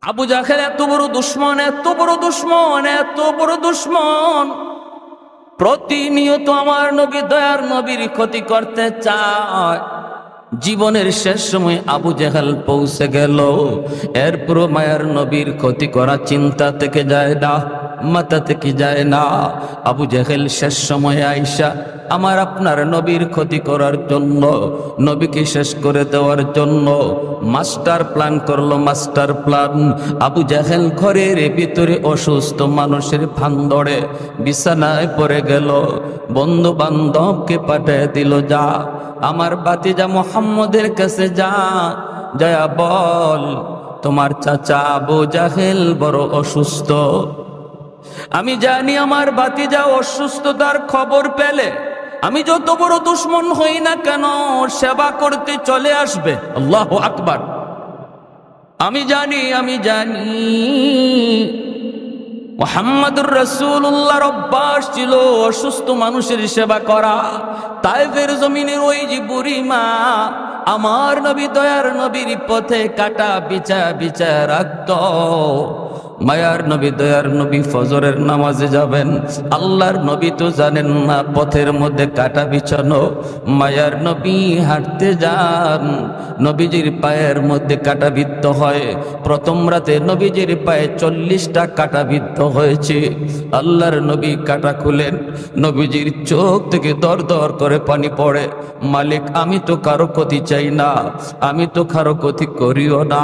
আবু জাহেল এত বড় দুশ্মন, এত বড় দুশ্মন, এত বড় দুশ্মন, প্রতিনিয়ত আমার নবী, দয়ার নবীর ক্ষতি করতে চায়। জীবনের শেষ সময় আবু জাহেল পৌঁছে গেল, এরপর মায়ার নবীর ক্ষতি করা চিন্তা থেকে যায় না, মাথা থেকে যায় না। আবু জাহেল শেষ সময়ে আইসা আমার আপনার নবীর ক্ষতি করার জন্য, নবীকে শেষ করে দেওয়ার জন্য মাস্টার প্ল্যান করলো, মাস্টার প্ল্যান। আবু জাহেল ঘরের ভিতরে অসুস্থ মানুষের ফান্দড়ে বিছানায় পড়ে গেল, বন্ধু বান্ধবকে পাঠিয়ে দিল, যা আমার ভাতিজা মুহাম্মদের কাছে যা, জয়া বল তোমার চাচা আবু জাহেল বড় অসুস্থ। আমি জানি আমার ভাতিজা অসুস্থতার খবর পেলে আমি যত বড় দুশ্মন হই না কেন সেবা করতে চলে আসবে। আল্লাহু আকবার। আমি জানি মুহাম্মদুর রাসূলুল্লাহর অভ্যাস ছিল অসুস্থ মানুষের সেবা করা। তায়েফের জমিনের ওই যে বুড়ি মা আমার নবী, দয়ার নবীর পথে কাটা বিছা বিছা রাখত। মায়ার নবী, দয়ার নবী ফজরের নামাজে যাবেন, আল্লাহর নবী তো জানেন না পথের মধ্যে কাটা বিছানো। মায়ার নবী হাঁটতে যান, নবীজির পায়ের মধ্যে কাটা বিদ্ধ হয়। প্রথম রাতে নবীজির পায়ে 40টা কাটা বিদ্ধ হয়েছে। আল্লাহর নবী কাটা খুলেন, নবীজির চোখ থেকে দর দর করে পানি পড়ে। মালিক, আমি তো কারো ক্ষতি চাই না, আমি তো কারো ক্ষতি করিও না।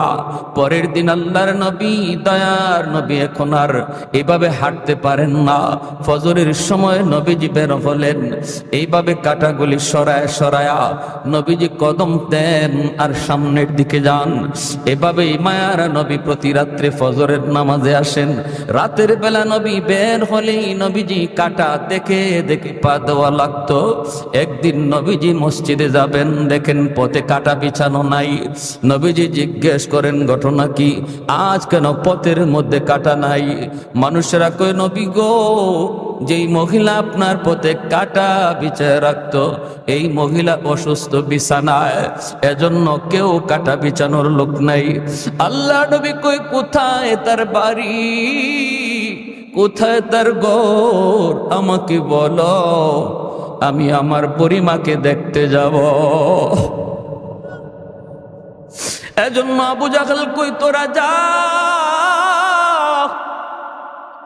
পরের দিন আল্লাহর নবী, দয়ার নবী এখন আর এইভাবে হাঁটতে পারেন না। ফজরের সময় নবীজি বের হলেন, এইভাবে কাটাগুলি সরায় সরায়া নবীজি কদম দেন আর সামনের দিকে যান। এভাবেই মায়ার নবী প্রতি রাত্রে ফজরের নামাজে আসেন। রাতের বেলা নবী বের হলেই নবীজি কাটা দেখে দেখে পা দেওয়া লাগতো। একদিন নবীজি মসজিদে যাবেন, দেখেন পথে কাটা বিছানো নাই। নবীজি জিজ্ঞেস করেন ঘটনা কি, আজ কেন পথের মধ্যে কাটা নাই? মানুষেরা কয়, নবী গো, যেই মহিলা আপনার পথে কাটা বিছায় রাখতো এই মহিলা অসুস্থ বিছানায়, এজন্য কেউ কাটা বিছানোর লোক নাই। আল্লাহ নবী কই, কোথায় তার বাড়ি, কোথায় তার ঘর, আমাকে বলো, আমি আমার বুড়িমাকে দেখতে যাব। এজন্য আবু জাহেল কই, তোরা যা,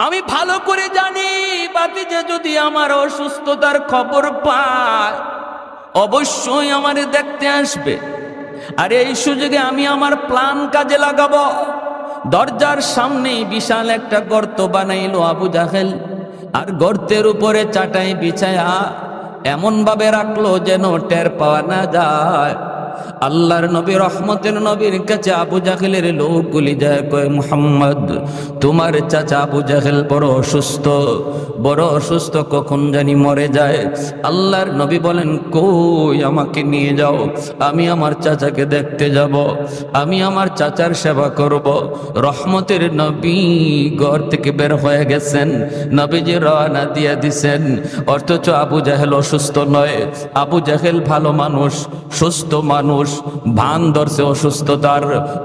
আমি ভালো করে জানি ভাতিজা যদি আমার অসুস্থতার খবর পায় অবশ্যই আমারে দেখতে আসবে। আর এই সুযোগে আমি আমার প্ল্যান কাজে লাগাবো। দরজার সামনে বিশাল একটা গর্ত বানাইলো আবু জাহেল, আর গর্তের উপরে চাটাই বিছায়া এমন ভাবে রাখলো যেন টের পাওয়া না যায়। আল্লাহর নবী, রহমতের নবীর কাছে আবু জাহেলের লোকগুলি যায়, কয়, মুহাম্মদ, তোমার চাচা আবু জাহেল বড় অসুস্থ, বড় অসুস্থ, কখন জানি মরে যায়। আল্লাহর নবী বলেন, কই, আমাকে নিয়ে যাও, আমি আমার চাচাকে দেখতে যাব, আমি আমার চাচার সেবা করব। রহমতের নবী ঘর থেকে বের হয়ে গেছেন, নবীজি রওনা দিয়ে দিছেন, অথচ আবু জাহেল অসুস্থ নয়। আবু জাহেল ভালো মানুষ, সুস্থ মানুষ, ভান ধরছে অসুস্থতার।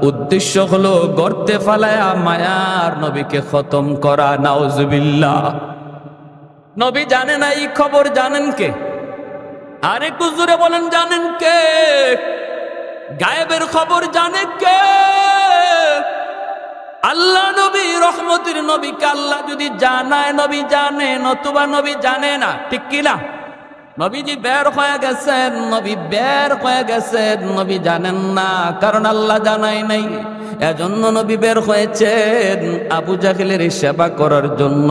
উদ্দেশ্য হলো গর্তে ফালায়া মায়ার নবীকে খতম করা। নাউজুবিল্লাহ। নবী জানে না এই খবর, জানেন কে? আরেকটু জোরে বলেন, জানেন কে? গায়েবের খবর জানে কে? আল্লাহ নবী, রহমতের নবীকে আল্লাহ যদি জানায় নবী জানে, নতুবা নবী জানে না, ঠিক কিনা? নবীজি বের হয়ে গেছেন, নবী বের হয়ে গেছেন, নবী জানেন না, কারণ আল্লাহ জানাই নাই। এজন্য নবী বের হয়েছেন আবু জাহেলের সেবা করার জন্য।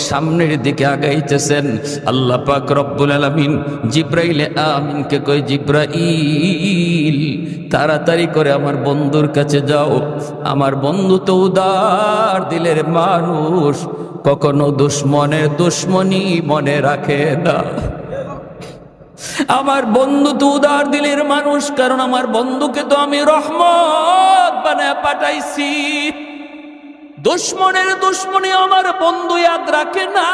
সামনের দিকে আগাইতেছেন। আল্লাহ পাক রব্বুল আলামিন জিব্রাইল আমিনকে কই, জিব্রাইল, তাড়াতাড়ি করে আমার বন্ধুর কাছে যাও। আমার বন্ধু তো উদার দিলের মানুষ, কখনো দুশ্মনের দুশ্মনী মনে রাখে না। আমার বন্ধু তো উদার দিলের মানুষ, কারণ আমার বন্ধুকে তো আমি রহমত বানায় পাঠাইছি। দুশ্মনের দুশ্মনী আমার বন্ধু ইয়াদ রাখে না।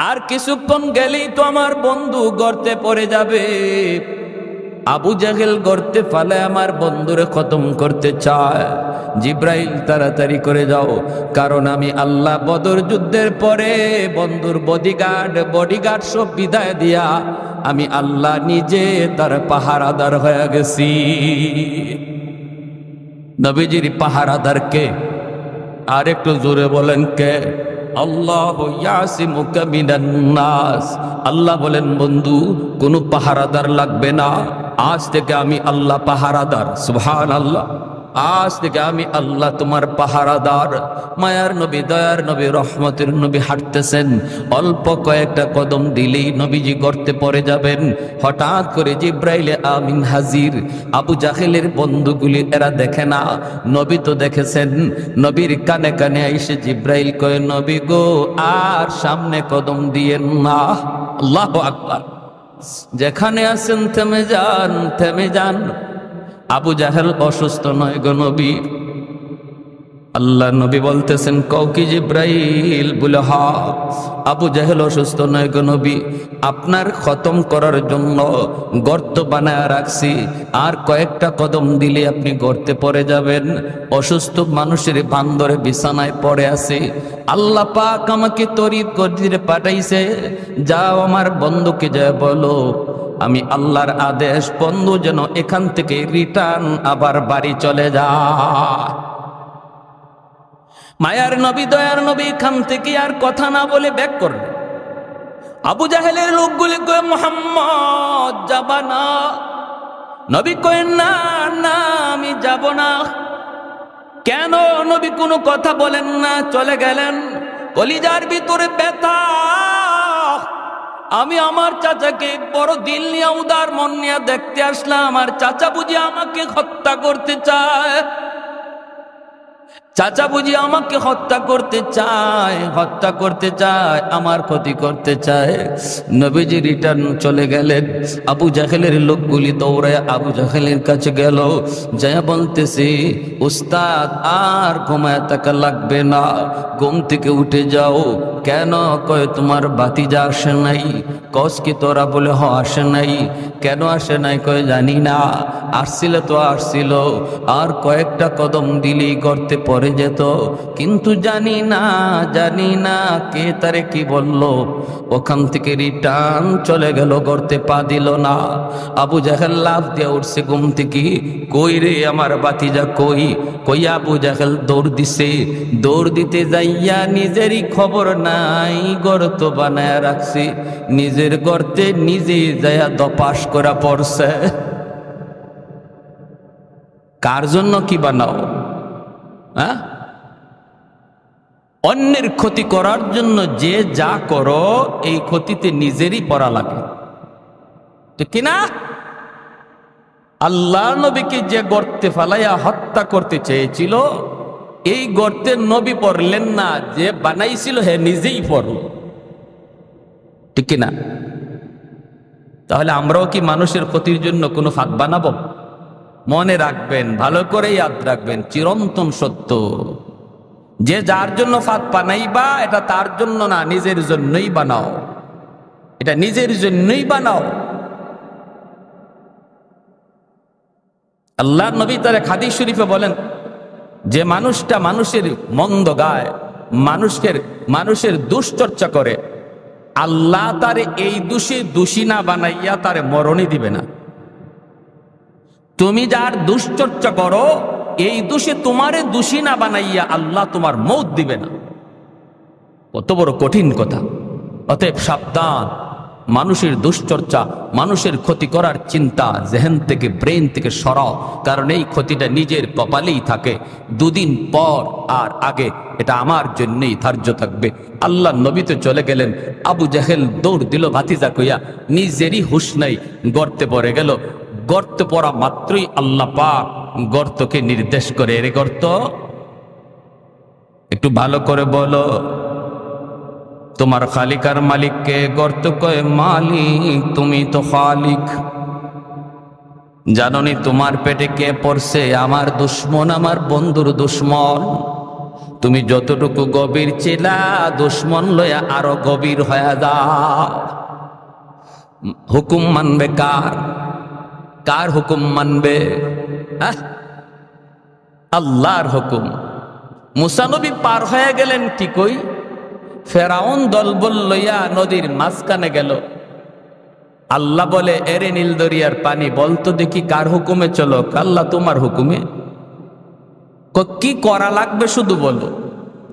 আর কিছুক্ষণ গেলেই তো আমার বন্ধু গর্তে পড়ে যাবে। আবু জাহেল গর্তে ফালে আমার বন্ধুরে খতম করতে চায়। জিব্রাইল তাড়াতাড়ি করে যাও, কারণ আমি আল্লাহ বদর যুদ্ধের পরে বন্ধুর বডিগার্ড সব বিদায় দিয়া আমি আল্লাহ নিজে তার পাহারাদার হয়ে গেছি। নবীজির পাহারাদার কে? আর একটু জোরে বলেন কে? আল্লাহু ইয়াসিমুকা মিনান নাস। আল্লাহ বলেন বন্ধু কোনো পাহারাদার লাগবে না, আজ থেকে আমি আল্লাহ পাহারাদার। সুবহানাল্লাহ। আজ থেকে আমি আল্লাহ তোমার পাহারাদার। মায়ার নবী, দয়ার নবী, রহমতের নবী হাঁটতেছেন, অল্প কয়েকটা কদম দিলেই নবীজি গর্তে পড়ে যাবেন। হঠাৎ করে জিব্রাইলে আমিন হাজির। আবু জাহেলের বন্ধুগুলি এরা দেখে না, নবী তো দেখেছেন। নবীর কানে কানে এসে জিব্রাইল কয়, নবী গো আর সামনে কদম দিয়েন না। আল্লাহু আকবার। যেখানে আছেন থেমে যান, থেমে যান। আবু জাহেল অসুস্থ নয় গো নবী। আল্লাহ নবী বলতেছেন কও কি জিব্রাইল? বলে হা। আবু জাহেল অসুস্থ নয় গো নবী, আপনার খতম করার জন্য গর্ত বানায় রাখছি, আর কয়েকটা কদম দিলে আপনি গর্তে পড়ে যাবেন। অসুস্থ মানুষের বান্দরে বিছানায় পড়ে আছে, আল্লাহ পাক আমাকে তরিদ গর্তে পাঠাইছে, যাও আমার বন্ধুকে যা বলো আমি আল্লাহর আদেশ, বন্ধু যেন এখান থেকে রিটার্ন আবার বাড়ি চলে যায়। মায়ার নবী, দয়ার নবী এখান থেকে আর কথা না বলে ব্যাক করবে। আবু জাহেলের লোকগুলি কয়ে মুহাম্মদ যাবা না। নবী কয়ে না না আমি যাব না। কেন? নবী কোনো কথা বলেন না, চলে গেলেন। কলিজার ভিতরে ব্যথা। আমি আমার চাচাকে বড় দিল নিয়ে উদার মন নিয়ে দেখতে আসলাম, আমার চাচা বুঝি আমাকে হত্যা করতে চায়। চাচা বুঝি আমাকে হত্যা করতে চায়, হত্যা করতে চায়, আমার ক্ষতি করতে চায়। নবীজি রিটার্ন চলে গেলেন। আবু জাহেলের লোকগুলি দৌড়ায় আবু জাহেলের কাছে গেল, যা বলতেছে উস্তাদ আর ঘুমায় থাকা লাগবে না, ঘুম থেকে উঠে যাও। কেন? কয় তোমার ভাতিজা আসে নাই। কস কি তোরা? বলে হ আসে নাই। কেন আসে নাই? কয় জানি না, আসছিল তো আসছিল, আর কয়েকটা কদম দিলেই গর্তে পড়ে যেত, কিন্তু জানি না কে তারে কি বলল। ওখান থেকে রিটার্ন চলে গেল, গর্তে পা দিল না। আবু জাহেল লাফ দিয়ে উঠছে ঘুম থেকে, কই রে আমার ভাতিজা কই? কই আবু জাহেল দৌড় দিছে। দৌড় দিতে যাইয়া নিজেরই খবর নাই, গর্ত বানায় রাখছে, নিজের গর্তে নিজে যাইয়া দপাস করা পড়ছে। কার জন্য কি বানাও? হ্যাঁ, অন্যের ক্ষতি করার জন্য যে যা করো এই ক্ষতিতে নিজেরই পড়া লাগে, ঠিক কিনা? আল্লাহ নবীকে যে গর্তে ফালাইয়া হত্যা করতে চেয়েছিল, এই গর্তে নবী পড়লেন না, যে বানাইছিল হে নিজেই পড়ল, ঠিক কিনা? তাহলে আমরাও কি মানুষের ক্ষতির জন্য কোনো ফাঁদ বানাবো? মনে রাখবেন, ভালো করে ইয়াদ রাখবেন, চিরন্তন সত্য, যে যার জন্য ফাঁদ বানাইবা এটা তার জন্য না, নিজের জন্যই বানাও, এটা নিজের জন্যই বানাও। আল্লাহ নবী তার হাদিস শরীফে বলেন, যে মানুষটা মানুষের মন্দ গায়, মানুষের দুশ্চর্চা করে, আল্লাহ তারে এই দোষে দোষী না বানাইয়া তারে মরণই দিবে না। তুমি যার দুশ্চর্চা করো এই দোষে তোমারে দোষী না বানাইয়া আল্লাহ তোমার মৌত দিবে না। কত বড় কঠিন কথা! অতএব সাবধান, মানুষের দুশ্চর্চা, মানুষের ক্ষতি করার চিন্তা জেহেন থেকে, ব্রেন থেকে সরাও, কারণ এই ক্ষতিটা নিজের কপালেই থাকে, দুদিন পর আর আগে এটা আমার জন্যই ধার্য থাকবে। আল্লাহ নবী তো চলে গেলেন, আবু জাহেল দৌড় দিল ভাতিজা কইয়া, নিজেরই হুঁশ নাই, গর্তে পড়ে গেল। গর্তে পড়া মাত্রই আল্লাহ পাক গর্তকে নির্দেশ করে, এরে গর্ত একটু ভালো করে বলো, তোমার খালিক আর মালিককে? গর্ত কয় মালিক, তুমি তো খালিক। জাননি তোমার পেটে কে পড়ছে? আমার দুশ্মন, আমার বন্ধুর দুশ্মন। তুমি যতটুকু গভীর ছিলা, দুশ্মন লয়া আরো গভীর হয়ে যাও। হুকুম মানবে কার? কার হুকুম মানবে? আল্লাহর হুকুম। মুসা নবী পার হয়ে গেলেন ঠিকই, ফেরাউন দলবল লইয়া নদীর মাঝখানে গেল। আল্লাহ বলে, এরে নীল দরিয়ার পানি, বলতো দেখি কার হুকুমে চলো? আল্লাহ তোমার হুকুমে। কি করা লাগবে শুধু বলো।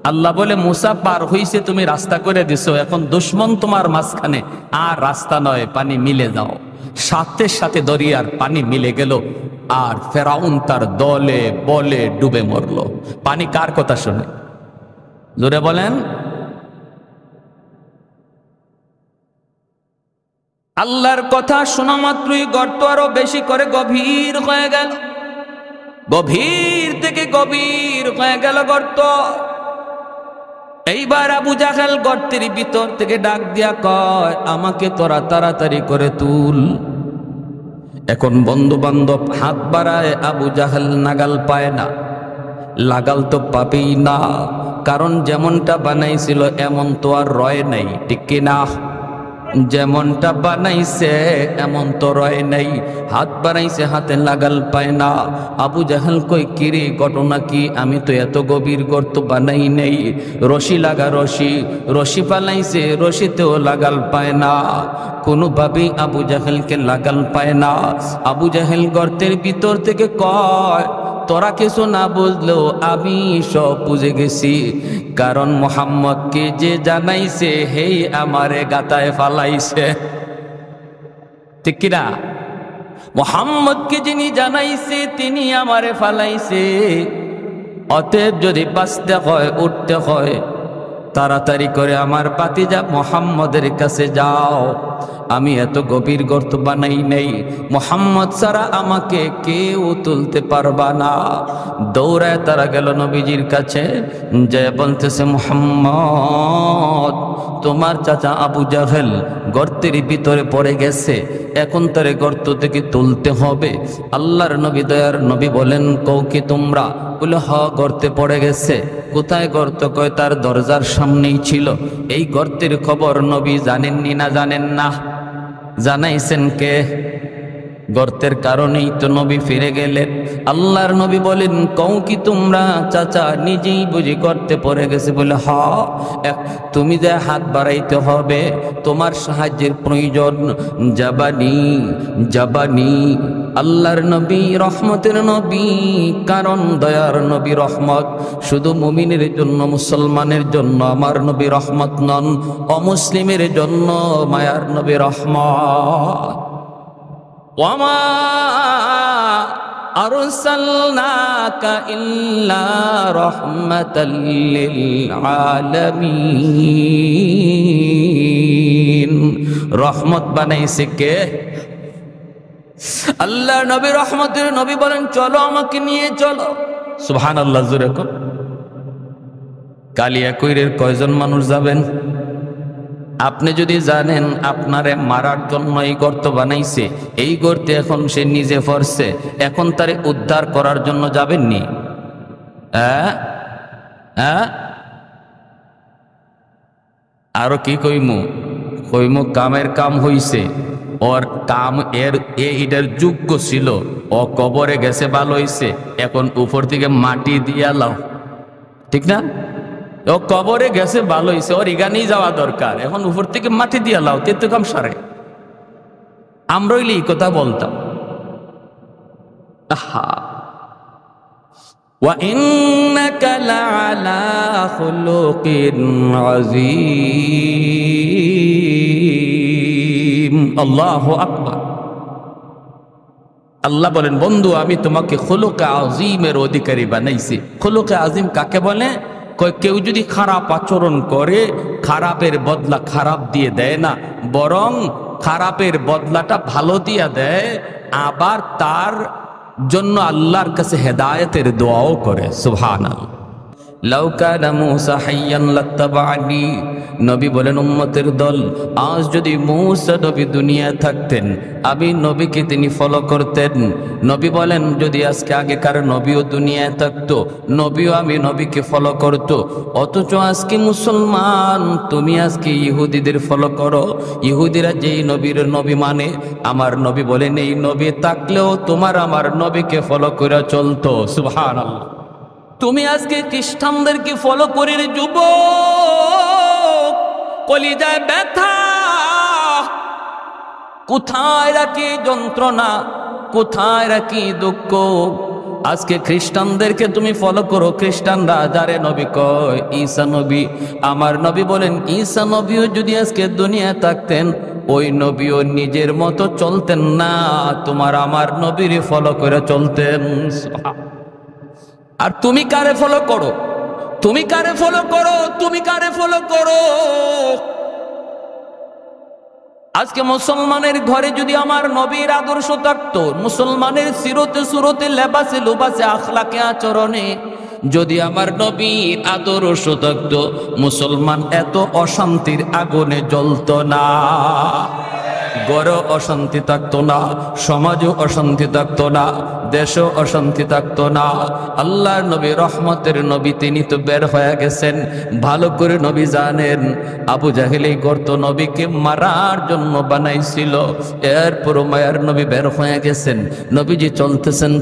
আল্লাহ বলে, মুসা পার হইছে, তুমি রাস্তা করে দিছো, এখন দুশ্মন তোমার মাঝখানে, আর রাস্তা নয়, পানি মিলে যাও। সাথে সাথে দরিয়ার পানি মিলে গেল, আর ফেরাউন তার দলে বলে ডুবে মরল। পানি কার কথা শুনে? জোরে বলেন। আল্লাহর কথা শোনা মাত্রই গর্ত আরো বেশি করে গভীর হয়ে গেল, গভীর থেকে গভীর হয়ে গেল গর্ত। এইবার আবু জাহেল গর্তের ভিতর থেকে ডাক দিয়া কয়, আমাকে তোরা তাড়াতাড়ি করে তুল। এখন বন্ধু বান্ধব হাত বাড়ায়, আবু জাহেল নাগাল পায় না। লাগাল তো পাবেই না, কারণ যেমনটা বানাইছিল এমন তো আর রয় নাই, ঠিক কিনা? যেমনটা বানাইছে এমন তো রয় নাই। হাত বানাইছে, হাতে লাগাল পায় না। আবু জাহেল কই, কিরে ঘটনা কি? আমি তো এত গভীর গর্ত বানাই নাই। রশি লাগা, রশি রশি পালাইছে, রশিতেও লাগাল পায় না। কোনোভাবেই আবু জাহেলকে লাগাল পায় না। আবু জাহেল গর্তের ভিতর থেকে কয়, তোরা কিছু না বুঝলেও আমি সব বুঝে গেছি, কারণ মুহাম্মদকে যে জানাইছে হেই আমারে গাতায় ফালাইছে, ঠিক কিনা? মুহাম্মদকে যিনি জানাইছে তিনি আমারে ফালাইছে। অতএব যদি বাঁচতে হয়, উঠতে হয়, তাড়াতাড়ি করে আমার ভাতিজা মুহাম্মদের কাছে যাও। আমি এত গভীর গর্ত বানাই নাই, মুহাম্মদ ছাড়া আমাকে কেউ তুলতে পারবা না। দৌড়ায় তারা গেল নবীজির কাছে, যে বলতেছে, মুহাম্মদ, তোমার চাচা আবু জাহেল গর্তের ভিতরে পড়ে গেছে, এখন তারে গর্ত থেকে তুলতে হবে। আল্লাহর নবী, দয়ার নবী বলেন, কও কি তোমরা? বলে, হ, গর্তে পড়ে গেছে। কোথায় গর্ত? কয়, তার দরজার সামনেই ছিল। এই গর্তের খবর নবী জানেননি না জানেন না? জানাইছেন কে? গর্তের কারণেই তো নবী ফিরে গেলেন। আল্লাহর নবী বলেন, কও কি তোমরা চাচা নিজেই বুঝি গর্তে পড়ে গেছে? বলে, হ। তুমি যে হাত বাড়াইতে হবে, তোমার সাহায্যের প্রয়োজন। জাবানি জাবানি। আল্লাহর নবী রহমতের নবী, কারণ দয়ার নবী রহমত। শুধু মুমিনের জন্য, মুসলমানের জন্য আমার নবী রহমত নন, অমুসলিমের জন্য মায়ার নবী রহমত। ওয়ামা আরসালনাকা ইল্লা রাহমাতাল লিল আলামিন। রহমত বানাইছে কে? আল্লাহ নবী রহমতের নবী বলেন, চলো আমাকে নিয়ে চলো। সুবহানাল্লাহ, জোরে কর। কালিয়াকৈরের কয়জন মানুষ যাবেন? আপনি যদি জানেন আপনারে মারার জন্য এই গর্ত বানাইছে, এই গর্তে এখন সে নিজে পড়ছে, এখন তারে উদ্ধার করার জন্য যাবেননি? আরো কি কইমু? কইমু কামের কাম হইছে, ওর কাম এটার যোগ্য ছিল, ও কবরে গেছে, ভালো হইছে, এখন উপর থেকে মাটি দিয়া লাও, ঠিক না? ও কবরে গেছে, ভালো হয়েছে, ওর এখানেই যাওয়া দরকার, এখন উপর থেকে মাটি দিয়া লাও, তে তো কাম সারে। আমরা হইলে এই কথা বলতাম। আহা, ওয়া ইন্নাকা লাআলা খুলুকিন আযীম। আল্লাহু আকবার। আল্লাহ বলেন, বন্ধু আমি তোমাকে খুলুকে আযীমের অধিকারী বানাইছি। খুলুকে আযীম কাকে বলে? কেউ যদি খারাপ আচরণ করে, খারাপের বদলা খারাপ দিয়ে দেয় না, বরং খারাপের বদলাটা ভালো দিয়ে দেয়, আবার তার জন্য আল্লাহর কাছে হেদায়েতের দোয়াও করে। সুবহানাল্লাহ। লাউ কানা মূসা হাইয়ান লাত্তাবা'নি, নবী বলেন উম্মতের দল, আজ যদি মূসা নবী দুনিয়ায় থাকতেন আমি নবীকে তিনি ফলো করতেন। নবী বলেন যদি আজকে আগেকার নবীও দুনিয়ায় থাকতো নবীও আমি নবীকে ফলো করত। অথচ আজকে মুসলমান তুমি আজকে ইহুদিদের ফলো করো। ইহুদিরা যেই নবীর নবী মানে, আমার নবী বলেন এই নবী থাকলেও তোমার আমার নবীকে ফলো করে চলতো। সুবহানাল্লাহ। তুমি আজকে খ্রিস্টানদেরকে ফলো করে যুবক, কলিজায় ব্যথা, কোথায় রাখি যন্ত্রণা, কোথায় রাখি দুঃখ। আজকে খ্রিস্টানদেরকে তুমি ফলো করো, খ্রিস্টানরা যারে নবী কয় ঈসা নবী। আমার নবী বলেন ঈসা নবীও যদি আজকে দুনিয়ায় থাকতেন ওই নবীও নিজের মতো চলতেন না, তোমার আমার নবীর ফলো করে চলতেন। আর তুমি কারে ফলো করো? তুমি কারে ফলো করো? তুমি কারে ফলো করো? আজকে মুসলমানের ঘরে যদি আমার নবীর আদর্শ থাকতো, মুসলমানের সিরতে সুরতে লেবাসে লুবাসে আখলাকে আচরণে যদি আমার নবীর আদর্শ থাকতো, মুসলমান এত অশান্তির আগুনে জ্বলতো না। গড়ে অশান্তি থাকতো না, সমাজও অশান্তি থাকতো না, দেশও অশান্তি থাকতো না। আল্লাহর নবী রহমতের নবী, তিনি তো বের হয়ে গেছেন। ভালো করে নবী জানেন আবু জাহেল এই গর্ত নবীকে মারার জন্য বানাইছিল। এরপর মায়ার নবী বের হয়ে গেছেন, নবীজি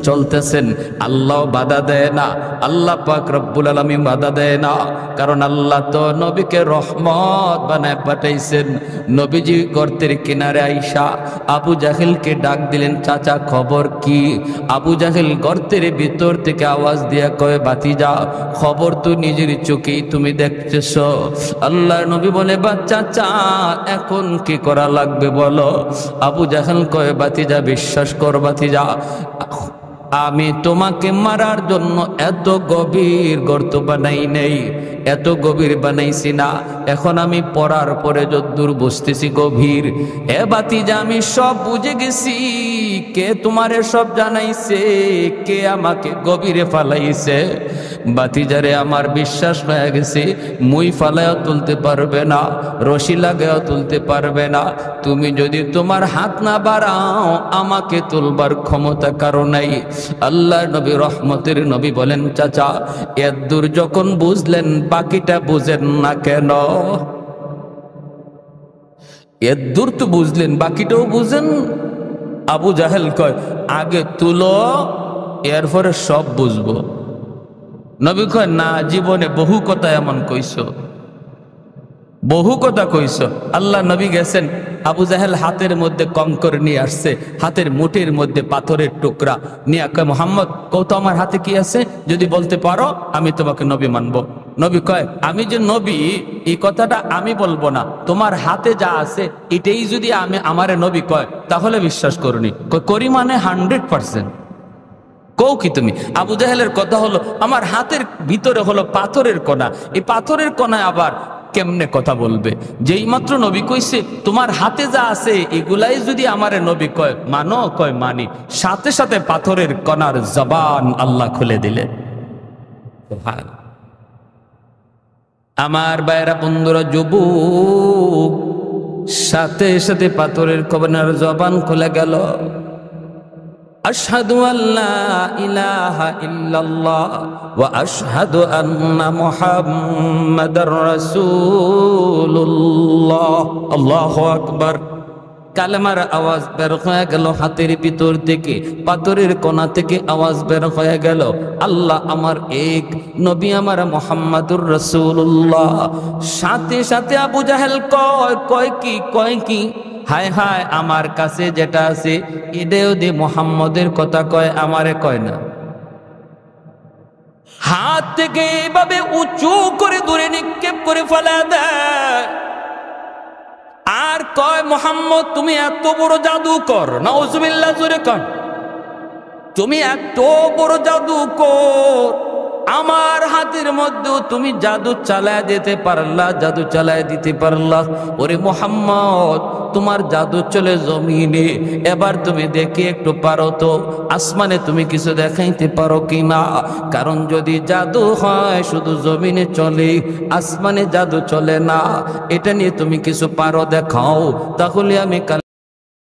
চলতেছেন, আল্লাহ বাধা দেয় না, আল্লাহ পাক রব্বুল আলামিন বাধা দেয় না, কারণ আল্লাহ তো নবীকে রহমত বানায় পাঠাইছেন। নবীজি গর্তের কিনারে আইসা আবু জাহেলকে ডাক দিলেন, চাচা খবর কি? আবু জাহেল গর্তের ভিতর থেকে আওয়াজ দিয়া কয়, বাতিজা খবর তো নিজের চোখেই তুমি দেখতেছ। আল্লাহর নবী বলে, চাচা এখন কি করা লাগবে বলো? আবু জাহেল কয়, বাতিজা বিশ্বাস কর বাতিজা, আমি তোমাকে মারার জন্য এত গভীর গর্ত বানাই নেই, এত গভীর বানাইছি না। এখন আমি পড়ার পরে যদ্দূর বুঝতেছি গভীর। এ বাতিজা আমি সব বুঝে গেছি, কে তোমারে সব জানাইছে, কে আমাকে গভীরে ফালাইছে। বাতিজারে আমার বিশ্বাস হয়ে গেছে, মুই ফালাইও তুলতে পারবে না, রশি লাগাইও তুলতে পারবে না। তুমি যদি তোমার হাত না বাড়াও আমাকে তুলবার ক্ষমতা কারো নাই। আল্লাহ নবী রহমতের নবী বলেন, চাচা এদূর যখন বুঝলেন বাকিটা বুঝেন না কেন? এদূর তো বুঝলেন, বাকিটাও বুঝেন। আবু জাহেল কয়, আগে তুলো এরপরে সব বুঝবো। নবী কয়, না, জীবনে বহু কথা এমন কইছো, বহু কথা কইছ। আল্লাহ নবী গেছেন, আবু জাহেল হাতের মধ্যে কঙ্কর নিয়ে আসছে, হাতের মুঠির মধ্যে পাথরের টুকরা নিয়ে কয়, মোহাম্মদ কও তো আমার হাতে কি আছে, যদি বলতে পারো আমি তোমাকে নবী মানবো। নবী কয়, আমি যে নবী এই কথাটা আমি বলবো না, তোমার হাতে যা আছে এটাই যদি আমি আমারে নবী কয় তাহলে বিশ্বাস করুনি। করি মানে 100%। কও কি তুমি? আবু জাহেলের কথা হলো, আমার হাতের ভিতরে হলো পাথরের কণা, এই পাথরের কণায় আবার কেমনে কথা বলবে? যেই মাত্র নবী কইছে তোমার হাতে যা আছে এগুলাই যদি আমারে নবী কয় মানো, কয় মানি, সাথে সাথে পাথরের কণার জবান আল্লাহ খুলে দিলেন। আমার বাইরা বন্ধুরা, যুবক, সাথে সাথে পাথরের কণার জবান খুলে গেল। আশহাদু আল্লা ইলাহা ইল্লাল্লাহ ওয়া আশহাদু আন্না মুহাম্মাদার রাসূলুল্লাহ। আল্লাহু আকবার। কালেমার আওয়াজ বের হয়ে গেল হাতের ভিতর থেকে, পাথরের কোণা থেকে আওয়াজ বের হয়ে গেল, আল্লাহ আমার এক, নবী আমার মুহাম্মাদুর রাসূলুল্লাহ। সাথে সাথে আবু জাহেল কয় কি হায় হায়, আমার কাছে যেটা আছে এটাও দি মুহাম্মদের কথা কয়, আমারে কয় না। হাত থেকে এইভাবে উঁচু করে দূরে নিক্ষেপ করে ফেলা দেয় আর কয়, মুহাম্মদ তুমি এত বড় জাদুকর, নাউজুবিল্লাহ জোরে কর, তুমি এত বড় জাদুকর, আমার হাতের মধ্যেও তুমি জাদু চালায় দিতে পারলা, জাদু চালায় দিতে পারলা। ওরে মুহাম্মদ, তোমার জাদু চলে জমিনে, এবার তুমি দেখি একটু পারো তো আসমানে তুমি কিছু দেখাইতে পারো কিনা। কারণ যদি জাদু হয় শুধু জমিনে চলে, আসমানে জাদু চলে না, এটা নিয়ে তুমি কিছু পারো দেখাও, তাহলে আমি